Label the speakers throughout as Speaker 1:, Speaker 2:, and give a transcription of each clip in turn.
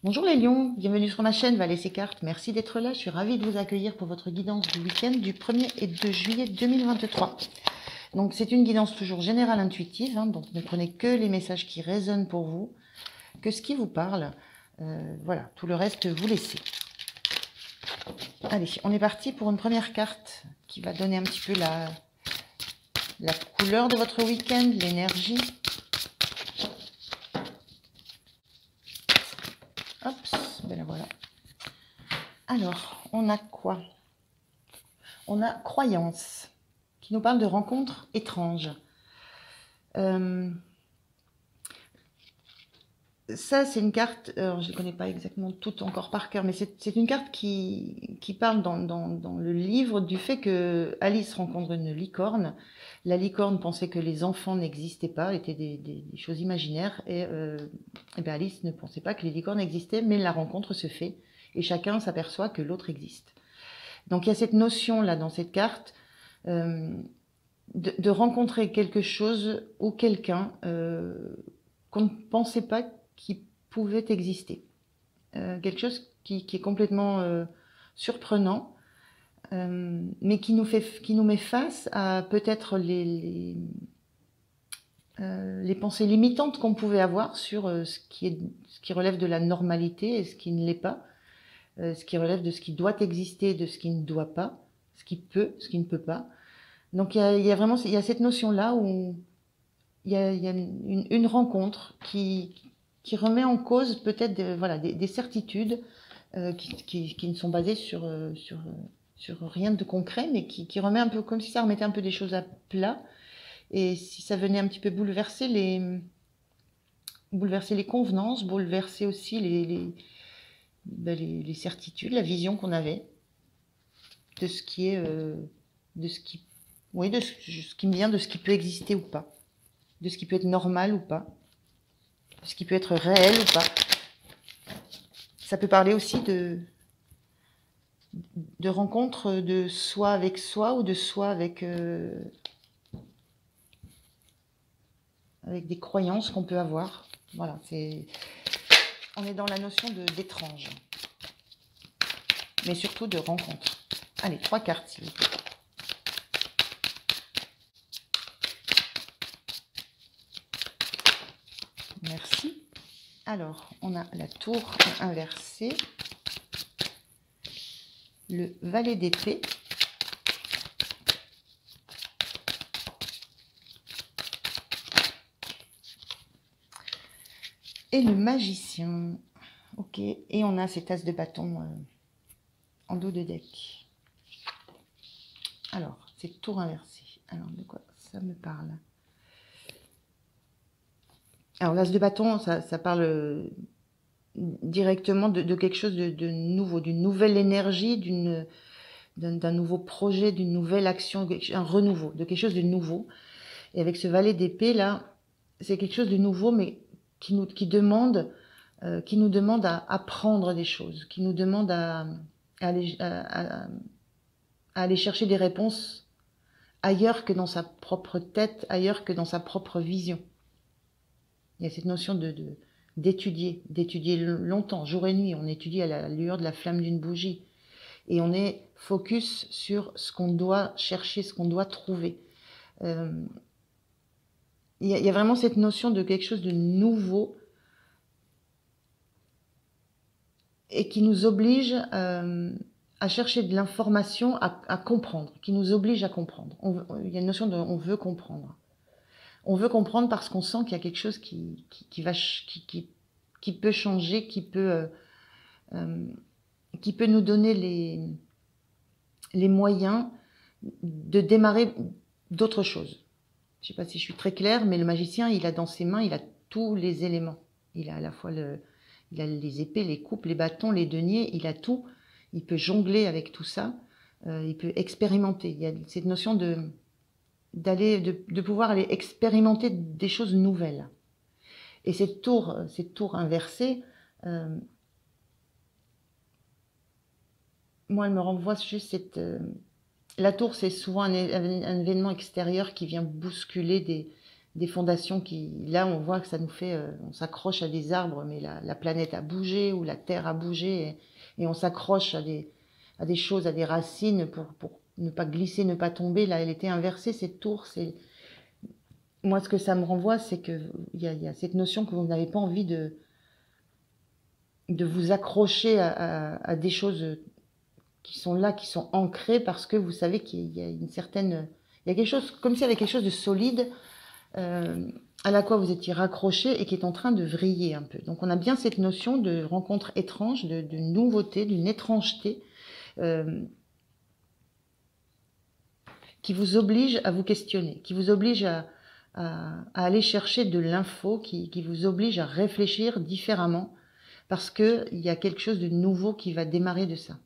Speaker 1: Bonjour les lions, bienvenue sur ma chaîne Valais et Cartes. Merci d'être là, je suis ravie de vous accueillir pour votre guidance du week-end du 1er et 2 juillet 2023. Donc c'est une guidance toujours générale intuitive, donc ne prenez que les messages qui résonnent pour vous, que ce qui vous parle. Voilà, tout le reste vous laissez. Allez, on est parti pour une première carte qui va donner un petit peu la couleur de votre week-end, l'énergie. Hop, ben la voilà. Alors, on a quoi? On a croyance, qui nous parle de rencontres étranges. Ça, c'est une carte, alors je ne connais pas exactement toutes encore par cœur, mais c'est une carte qui parle dans le livre du fait que Alice rencontre une licorne. La licorne pensait que les enfants n'existaient pas, étaient des choses imaginaires, et bien Alice ne pensait pas que les licornes existaient, mais la rencontre se fait, et chacun s'aperçoit que l'autre existe. Donc il y a cette notion-là dans cette carte, de rencontrer quelque chose ou quelqu'un qu'on ne pensait pas qui pouvait exister. Quelque chose qui est complètement surprenant, mais qui nous met face à peut-être les pensées limitantes qu'on pouvait avoir sur ce qui relève de la normalité et ce qui ne l'est pas, ce qui relève de ce qui doit exister, de ce qui ne doit pas, ce qui peut, ce qui ne peut pas. Donc il y a vraiment cette notion-là où il y a une rencontre qui remet en cause peut-être des certitudes qui ne sont basées sur rien de concret, mais qui remet un peu, comme si ça remettait un peu des choses à plat, et si ça venait un petit peu bouleverser les convenances, bouleverser aussi les certitudes, la vision qu'on avait de ce qui est, de ce qui me vient, de ce qui peut exister ou pas, de ce qui peut être normal ou pas, de ce qui peut être réel ou pas. Ça peut parler aussi de rencontres de soi avec soi ou de soi avec des croyances qu'on peut avoir. Voilà, on est dans la notion d'étrange, mais surtout de rencontre. Allez, 3 cartes s'il vous plaît. Merci. Alors, on a la tour inversée, le valet d'épée, et le magicien. Ok, et on a cet as de bâton en dos de deck. Alors, c'est tour inversé. Alors, de quoi ça me parle? Alors, l'as de bâton, ça parle directement de quelque chose de nouveau, d'une nouvelle énergie, d'un nouveau projet, d'une nouvelle action, un renouveau, de quelque chose de nouveau. Et avec ce valet d'épée, là, c'est quelque chose de nouveau, mais qui nous demande à apprendre des choses, qui nous demande à aller chercher des réponses ailleurs que dans sa propre tête, ailleurs que dans sa propre vision. Il y a cette notion d'étudier longtemps, jour et nuit. On étudie à la lueur de la flamme d'une bougie. Et on est focus sur ce qu'on doit chercher, ce qu'on doit trouver. Il y a vraiment cette notion de quelque chose de nouveau et qui nous oblige à chercher de l'information, à comprendre, qui nous oblige à comprendre. Il y a une notion de on veut comprendre. On veut comprendre parce qu'on sent qu'il y a quelque chose qui peut changer, qui peut nous donner les moyens de démarrer d'autres choses. Je ne sais pas si je suis très claire, mais le magicien, il a dans ses mains, il a tous les éléments. Il a à la fois il a les épées, les coupes, les bâtons, les deniers, il a tout. Il peut jongler avec tout ça. Il peut expérimenter. Il y a cette notion de pouvoir aller expérimenter des choses nouvelles. Et cette tour inversée, moi, elle me renvoie juste la tour, c'est souvent un événement extérieur qui vient bousculer des fondations qui, là, on voit que ça nous fait, on s'accroche à des arbres, mais la planète a bougé ou la Terre a bougé, et on s'accroche à des choses, à des racines pour ne pas glisser, ne pas tomber. Là, elle était inversée, cette tour. Moi, ce que ça me renvoie, c'est que il y a cette notion que vous n'avez pas envie de vous accrocher à des choses qui sont là, qui sont ancrées, parce que vous savez qu'il y a une certaine, il y a quelque chose, comme s'il y avait quelque chose de solide, à la quoi vous étiez raccroché et qui est en train de vriller un peu. Donc on a bien cette notion de rencontre étrange, de nouveauté, d'une étrangeté, qui vous oblige à vous questionner, qui vous oblige à aller chercher de l'info, qui vous oblige à réfléchir différemment, parce qu'il y a quelque chose de nouveau qui va démarrer de ça.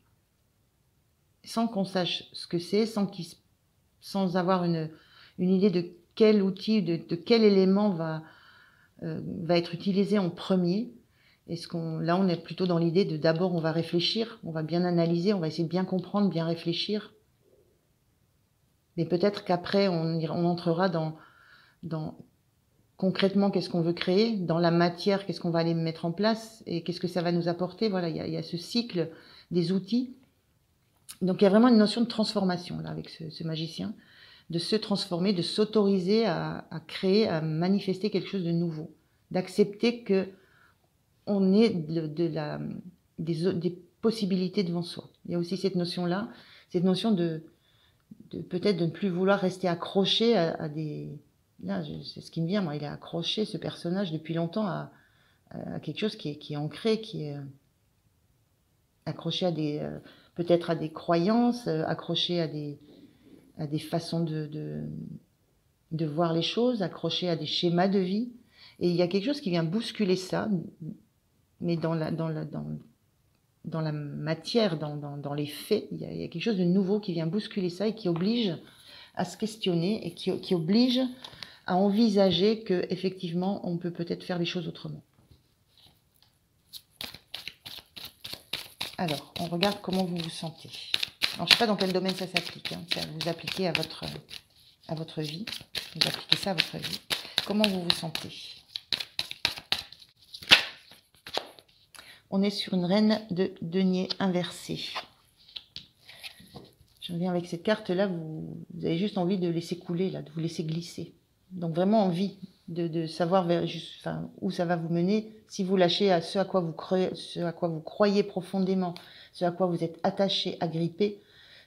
Speaker 1: Sans qu'on sache ce que c'est, sans avoir une idée de quel outil, de quel élément va être utilisé en premier. Là, on est plutôt dans l'idée de d'abord, on va réfléchir, on va bien analyser, on va essayer de bien comprendre, bien réfléchir. Mais peut-être qu'après, on entrera dans concrètement qu'est-ce qu'on veut créer, dans la matière, qu'est-ce qu'on va aller mettre en place et qu'est-ce que ça va nous apporter. Voilà, il y a ce cycle des outils. Donc il y a vraiment une notion de transformation là avec ce magicien, de se transformer, de s'autoriser à créer, à manifester quelque chose de nouveau, d'accepter que on est des possibilités devant soi. Il y a aussi cette notion-là, cette notion de peut-être de ne plus vouloir rester accroché à des... Là, c'est ce qui me vient, moi, il est accroché, ce personnage, depuis longtemps à quelque chose qui est ancré, qui est accroché à des... peut-être à des croyances, accroché à des façons de voir les choses, accroché à des schémas de vie. Et il y a quelque chose qui vient bousculer ça, mais dans la matière, dans les faits, il y a quelque chose de nouveau qui vient bousculer ça et qui oblige à se questionner et qui oblige à envisager que effectivement on peut peut-être faire les choses autrement. Alors, on regarde comment vous vous sentez. Alors, je ne sais pas dans quel domaine ça s'applique. Ça vous appliquez à votre vie. Vous appliquez ça à votre vie. Comment vous vous sentez? On est sur une reine de denier inversée. Je reviens avec cette carte-là, vous avez juste envie de laisser couler, là, de vous laisser glisser. Donc vraiment envie de savoir où ça va vous mener. Si vous lâchez à ce à quoi vous croyez profondément, ce à quoi vous êtes attaché, agrippé,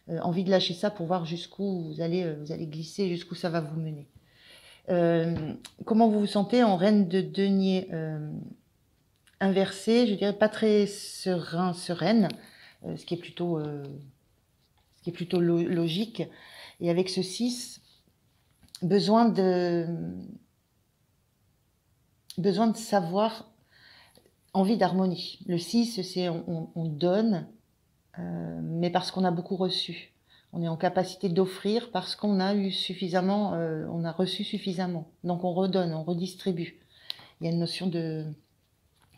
Speaker 1: envie de lâcher ça pour voir jusqu'où vous allez glisser, jusqu'où ça va vous mener. Comment vous vous sentez en reine de denier inversée? Je dirais pas très sereine, ce qui est plutôt logique. Et avec ce 6, besoin de savoir, envie d'harmonie. Le 6, c'est on donne, mais parce qu'on a beaucoup reçu. On est en capacité d'offrir parce qu'on a eu suffisamment, on a reçu suffisamment. Donc on redonne, on redistribue. Il y a une notion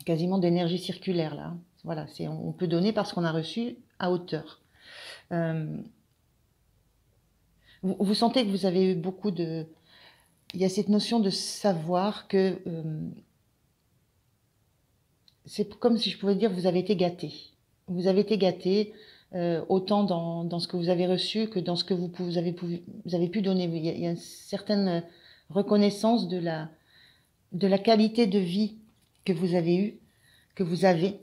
Speaker 1: quasiment d'énergie circulaire là. Voilà, on peut donner parce qu'on a reçu à hauteur. Vous sentez que vous avez eu beaucoup de... Il y a cette notion de savoir que... c'est comme si je pouvais dire vous avez été gâté. Vous avez été gâté autant dans ce que vous avez reçu que dans ce que vous avez pu donner. Il y a une certaine reconnaissance de la qualité de vie que vous avez eue, que vous avez.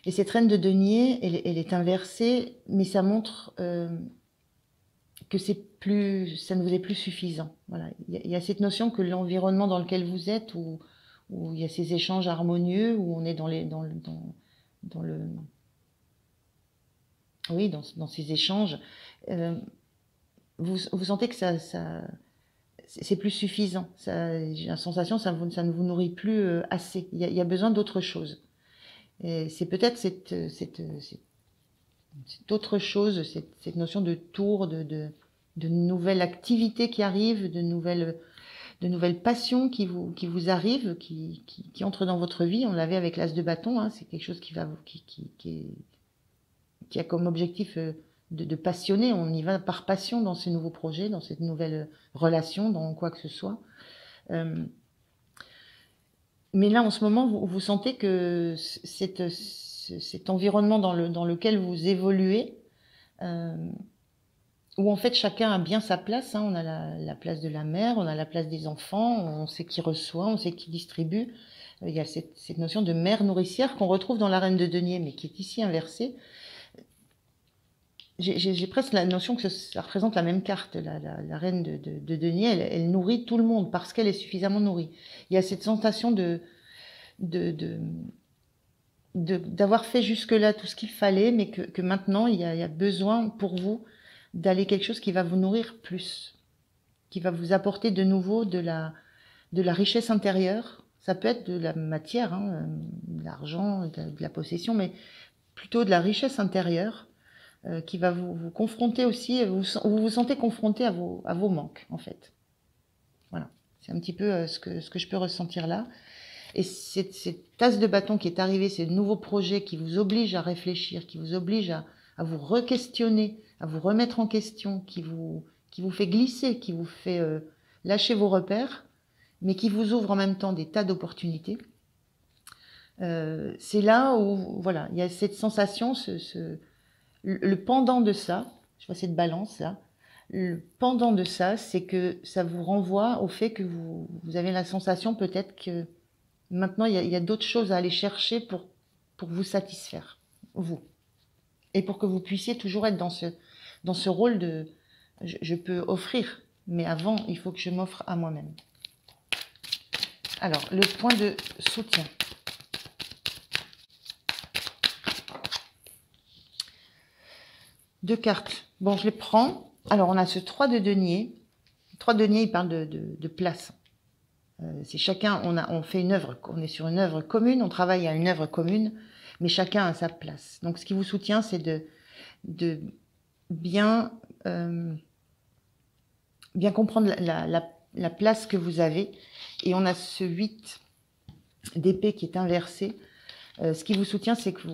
Speaker 1: Et cette reine de denier, elle est inversée, mais ça montre... que ça ne vous est plus suffisant. Voilà. Il y a cette notion que l'environnement dans lequel vous êtes, où il y a ces échanges harmonieux, où on est dans ces échanges, vous sentez que ça c'est plus suffisant. J'ai la sensation ça ne vous nourrit plus assez. Il y a besoin d'autre chose. Et c'est peut-être cette autre chose, cette notion de tour, de nouvelles activités qui arrivent, de nouvelles passions qui vous arrivent, qui entrent dans votre vie. On l'avait avec l'as de bâton, hein, c'est quelque chose qui a comme objectif de passionner. On y va par passion dans ces nouveaux projets, dans cette nouvelle relation, dans quoi que ce soit. Mais là, en ce moment, vous sentez que cet environnement dans lequel vous évoluez, où en fait chacun a bien sa place, hein, on a la place de la mère, on a la place des enfants, on sait qui reçoit, on sait qui distribue. Il y a cette notion de mère nourricière qu'on retrouve dans la reine de denier, mais qui est ici inversée. J'ai presque la notion que ça représente la même carte. La reine de denier, elle nourrit tout le monde parce qu'elle est suffisamment nourrie. Il y a cette sensation d'avoir fait jusque-là tout ce qu'il fallait, mais que maintenant, il y a besoin pour vous d'aller quelque chose qui va vous nourrir plus, qui va vous apporter de nouveau de la richesse intérieure. Ça peut être de la matière, hein, de l'argent, de la possession, mais plutôt de la richesse intérieure qui va vous confronter aussi, vous vous sentez confronté à vos manques, en fait. Voilà, c'est un petit peu ce que je peux ressentir là. Et cette tasse de bâton qui est arrivée, ces nouveaux projets qui vous obligent à réfléchir, qui vous obligent à vous re-questionner, à vous remettre en question, qui vous fait glisser, qui vous fait lâcher vos repères, mais qui vous ouvre en même temps des tas d'opportunités. C'est là où, voilà, il y a cette sensation, le pendant de ça, je vois cette balance là, le pendant de ça, c'est que ça vous renvoie au fait que vous avez la sensation peut-être que maintenant il y a d'autres choses à aller chercher pour vous satisfaire, vous. Et pour que vous puissiez toujours être dans ce rôle de je peux offrir, mais avant il faut que je m'offre à moi-même. Alors, le point de soutien. Deux cartes. Bon, je les prends. Alors, on a ce 3 de denier. Le 3 de denier, il parle de place. C'est chacun, on fait une œuvre, on est sur une œuvre commune, on travaille à une œuvre commune, mais chacun a sa place. Donc, ce qui vous soutient, c'est de bien comprendre la place que vous avez. Et on a ce 8 d'épée qui est inversé. Ce qui vous soutient, c'est que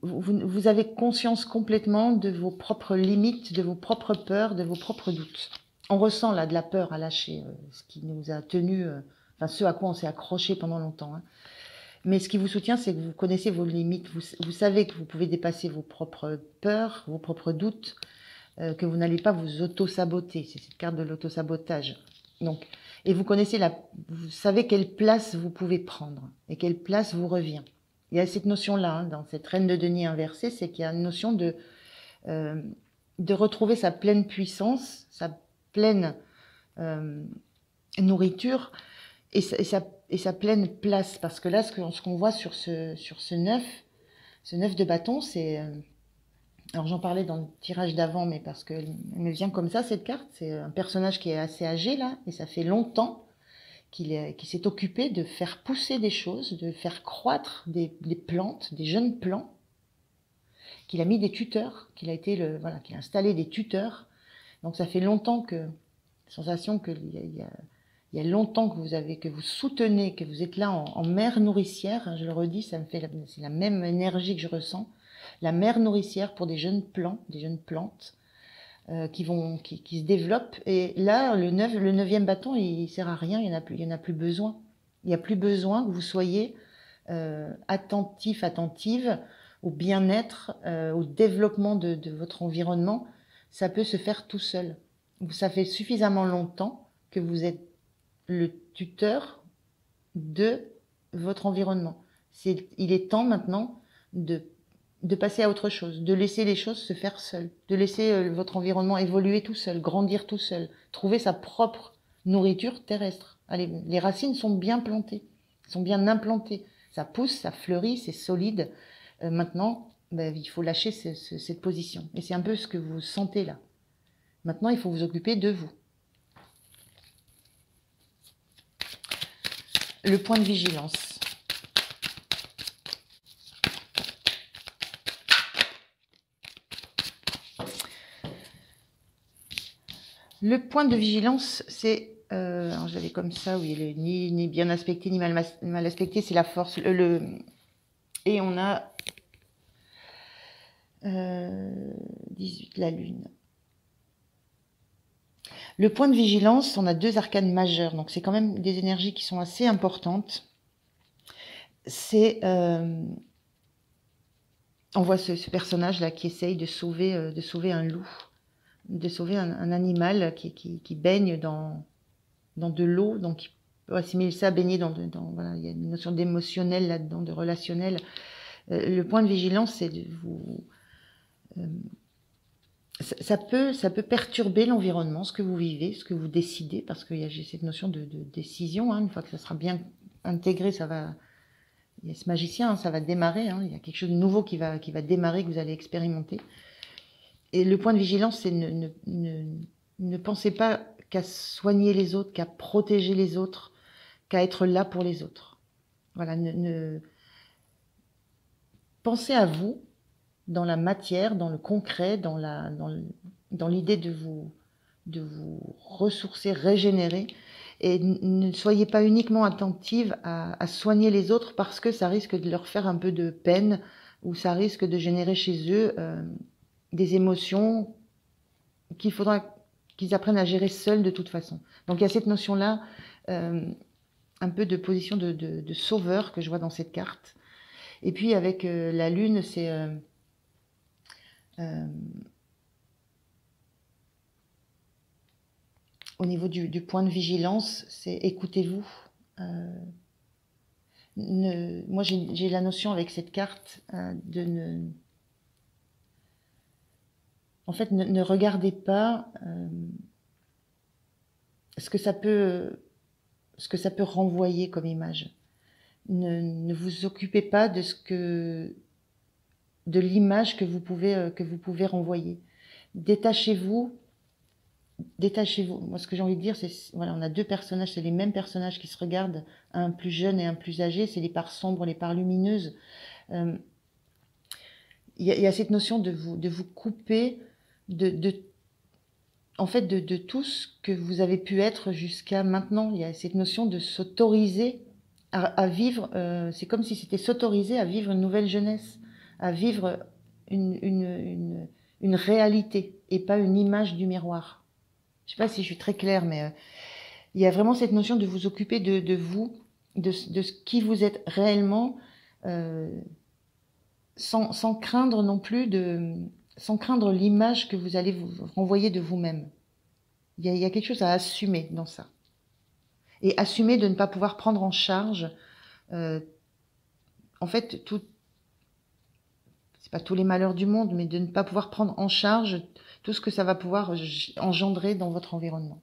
Speaker 1: vous avez conscience complètement de vos propres limites, de vos propres peurs, de vos propres doutes. On ressent là de la peur à lâcher, ce qui nous a tenu, enfin ce à quoi on s'est accroché pendant longtemps. Hein. Mais ce qui vous soutient, c'est que vous connaissez vos limites, vous savez que vous pouvez dépasser vos propres peurs, vos propres doutes, que vous n'allez pas vous auto-saboter. C'est cette carte de l'auto-sabotage. Donc, et vous connaissez vous savez quelle place vous pouvez prendre et quelle place vous revient. Il y a cette notion-là, hein, dans cette reine de denier inversée, c'est qu'il y a une notion de retrouver sa pleine puissance, sa pleine nourriture et sa pleine place. Parce que là, ce qu'on voit sur ce 9 de bâton, c'est... alors j'en parlais dans le tirage d'avant, mais parce qu'elle me vient comme ça, cette carte. C'est un personnage qui est assez âgé là, et ça fait longtemps qu'il s'est occupé de faire pousser des choses, de faire croître des plantes, des jeunes plants, qu'il a mis des tuteurs, qu'il a installé des tuteurs. Donc ça fait longtemps que, sensation qu'il y a longtemps que vous soutenez, que vous êtes là en mère nourricière, hein, je le redis, c'est la même énergie que je ressens, la mère nourricière pour des jeunes plants, des jeunes plantes, qui se développent. Et là, le 9e bâton, il sert à rien, il y en a plus besoin. Il n'y a plus besoin que vous soyez attentif, attentive au bien-être, au développement de votre environnement. Ça peut se faire tout seul. Ça fait suffisamment longtemps que vous êtes le tuteur de votre environnement. Il est temps maintenant de passer à autre chose, de laisser les choses se faire seules, de laisser votre environnement évoluer tout seul, grandir tout seul, trouver sa propre nourriture terrestre. Allez, les racines sont bien plantées, sont bien implantées. Ça pousse, ça fleurit, c'est solide. Maintenant, il faut lâcher cette position. Et c'est un peu ce que vous sentez là. Maintenant, il faut vous occuper de vous. Le point de vigilance. Le point de vigilance, c'est, alors je l'avais comme ça, oui, il est ni bien aspecté, ni mal aspecté, c'est la force. Et on a 18, la lune. Le point de vigilance, on a 2 arcanes majeurs, donc c'est quand même des énergies qui sont assez importantes. C'est, on voit ce personnage-là qui essaye de sauver un loup, de sauver un animal qui baigne dans de l'eau, donc il peut assimiler ça à baigner voilà, il y a une notion d'émotionnel là-dedans, de relationnel. Le point de vigilance, c'est de vous... ça peut perturber l'environnement, ce que vous vivez, ce que vous décidez, parce qu'il y a cette notion de décision. Hein, une fois que ça sera bien intégré, ça va... Il y a ce magicien, hein, ça va démarrer. Hein, il y a quelque chose de nouveau qui va démarrer, que vous allez expérimenter. Et le point de vigilance, c'est ne pensez pas qu'à soigner les autres, qu'à protéger les autres, qu'à être là pour les autres. Voilà, pensez à vous dans la matière, dans le concret, dans l'idée de vous ressourcer, régénérer, et ne soyez pas uniquement attentive à soigner les autres parce que ça risque de leur faire un peu de peine ou ça risque de générer chez eux des émotions qu'il faudra qu'ils apprennent à gérer seuls de toute façon. Donc il y a cette notion-là, un peu de position de sauveur que je vois dans cette carte. Et puis avec la lune, c'est au niveau du point de vigilance, c'est écoutez-vous. Moi, j'ai la notion avec cette carte en fait, ne regardez pas ce que ça peut renvoyer comme image. Ne vous occupez pas de l'image que vous pouvez renvoyer. Détachez-vous. Moi, ce que j'ai envie de dire, c'est, voilà, on a 2 personnages, c'est les mêmes personnages qui se regardent, un plus jeune et un plus âgé, c'est les parts sombres, les parts lumineuses. Il y a cette notion de vous couper en fait, de tout ce que vous avez pu être jusqu'à maintenant. Il y a cette notion de s'autoriser à vivre, c'est comme si c'était s'autoriser à vivre une nouvelle jeunesse, à vivre une réalité et pas une image du miroir. Je sais pas si je suis très claire, mais il y a vraiment cette notion de vous occuper de vous, de ce qui vous êtes réellement, sans craindre non plus sans craindre l'image que vous allez vous renvoyer de vous-même. Il y a quelque chose à assumer dans ça. Et assumer de ne pas pouvoir prendre en charge, en fait, c'est pas tous les malheurs du monde, mais de ne pas pouvoir prendre en charge tout ce que ça va pouvoir engendrer dans votre environnement.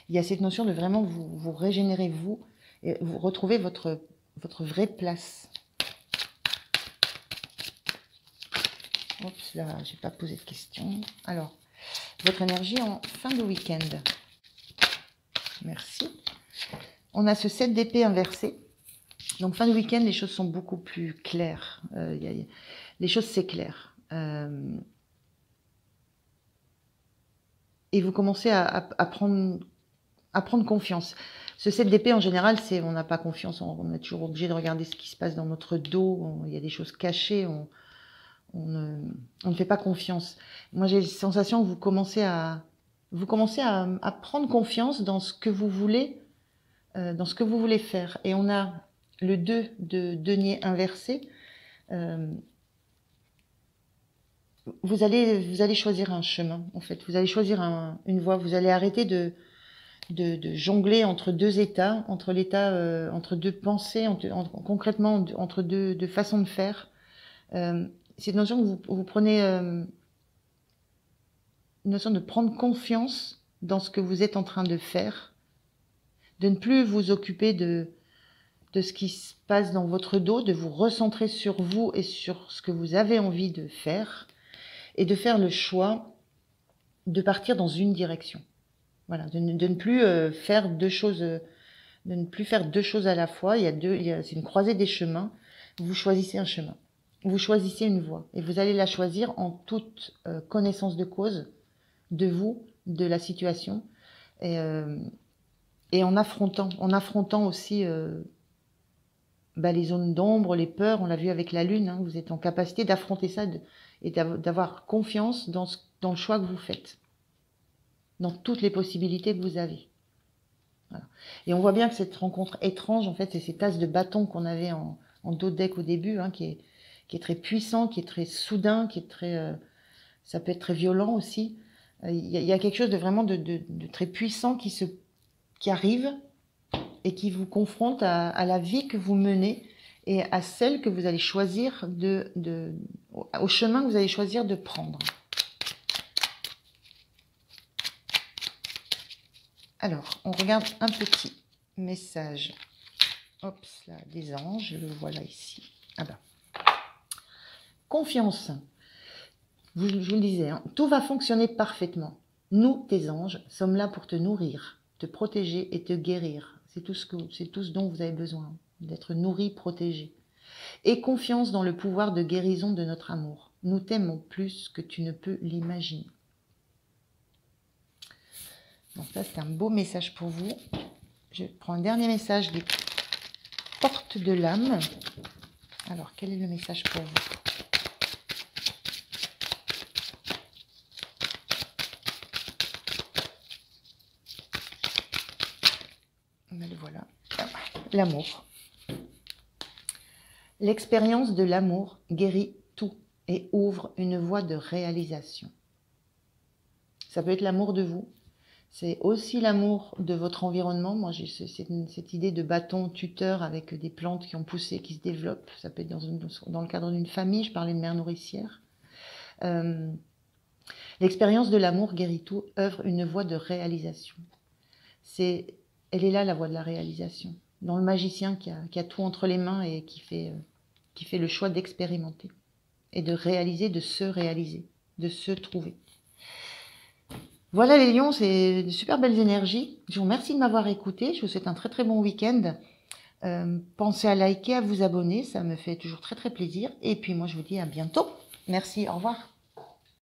Speaker 1: Il y a cette notion de vraiment vous régénérer vous et vous retrouver votre vraie place. Oups, là, j'ai pas posé de questions. Alors, votre énergie en fin de week-end. Merci. On a ce 7 d'épée inversé. Donc, fin de week-end, les choses sont beaucoup plus claires. Les choses s'éclairent. Et vous commencez à prendre confiance. Ce 7 d'épée, en général, c'est on n'a pas confiance. On est toujours obligé de regarder ce qui se passe dans notre dos. Il y a des choses cachées. On ne fait pas confiance. Moi, j'ai la sensation que vous commencez à prendre confiance dans ce que vous voulez, faire. Et on a le 2 de denier inversé. Vous allez choisir un chemin, en fait. Vous allez choisir une voie. Vous allez arrêter de jongler entre 2 états, entre l'état, entre 2 pensées, concrètement entre deux façons de faire. C'est une notion que vous prenez, une notion de prendre confiance dans ce que vous êtes en train de faire, de ne plus vous occuper de ce qui se passe dans votre dos, de vous recentrer sur vous et sur ce que vous avez envie de faire, et de faire le choix de partir dans une direction. Voilà, de ne plus faire 2 choses, de ne plus faire 2 choses à la fois. C'est une croisée des chemins. Vous choisissez un chemin. Vous choisissez une voie et vous allez la choisir en toute connaissance de cause de vous, de la situation et en affrontant aussi les zones d'ombre, les peurs. On l'a vu avec la lune, hein, vous êtes en capacité d'affronter ça et d'avoir confiance dans le choix que vous faites. dans toutes les possibilités que vous avez. Voilà. Et on voit bien que cette rencontre étrange, en fait, c'est cet as de bâton qu'on avait en dos de deck au début, hein, qui est très puissant, qui est très soudain, qui est très, ça peut être très violent aussi. Il y a quelque chose de vraiment de très puissant qui arrive et qui vous confronte à la vie que vous menez et à celle que vous allez choisir au chemin que vous allez choisir de prendre. Alors, on regarde un petit message. Hop, là, des anges, je le vois là ici. Ah ben. Confiance. Je vous le disais, hein, tout va fonctionner parfaitement. Nous, tes anges, sommes là pour te nourrir, te protéger et te guérir. C'est tout ce dont vous avez besoin, d'être nourri, protégé. Et confiance dans le pouvoir de guérison de notre amour. Nous t'aimons plus que tu ne peux l'imaginer. Donc ça, c'est un beau message pour vous. Je prends un dernier message des portes de l'âme. Alors, quel est le message pour vous? Ben, le voilà. L'amour. L'expérience de l'amour guérit tout et ouvre une voie de réalisation. Ça peut être l'amour de vous. C'est aussi l'amour de votre environnement. Moi, j'ai cette idée de bâton tuteur avec des plantes qui ont poussé, qui se développent. Ça peut être dans le cadre d'une famille. Je parlais de mère nourricière. L'expérience de l'amour guérit tout, œuvre une voie de réalisation. Elle est là, la voie de la réalisation. Dans le magicien qui a tout entre les mains et qui fait le choix d'expérimenter et de réaliser, de se trouver. Voilà les lions, c'est de super belles énergies. Je vous remercie de m'avoir écouté. Je vous souhaite un très très bon week-end. Pensez à liker, à vous abonner, ça me fait toujours très très plaisir. Et puis moi je vous dis à bientôt. Merci, au revoir.